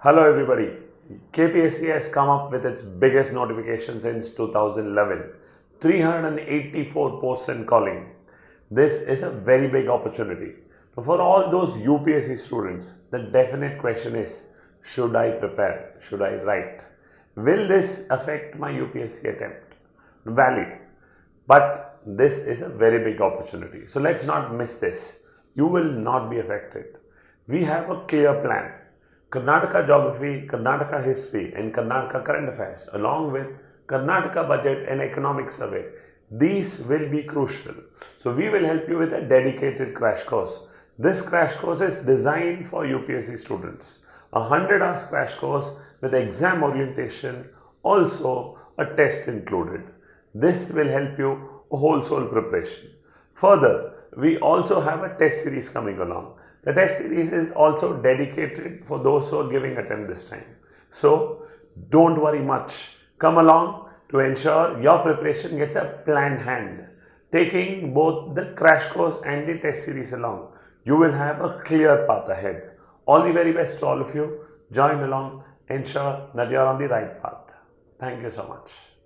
Hello everybody. KPSC has come up with its biggest notification since 2011. 384 posts in calling. This is a very big opportunity. For all those UPSC students, the definite question is, should I prepare? Should I write? Will this affect my UPSC attempt? Valid. But this is a very big opportunity. So let's not miss this. You will not be affected. We have a clear plan. Karnataka Geography, Karnataka History and Karnataka Current Affairs along with Karnataka Budget and Economic Survey. These will be crucial. So we will help you with a dedicated crash course. This crash course is designed for UPSC students. A 100 hours crash course with exam orientation, also a test included. This will help you a whole soul preparation. Further, we also have a test series coming along. The test series is also dedicated for those who are giving attempt this time. So don't worry much. Come along to ensure your preparation gets a planned hand. Taking both the crash course and the test series along, you will have a clear path ahead. All the very best to all of you. Join along. Ensure that you are on the right path. Thank you so much.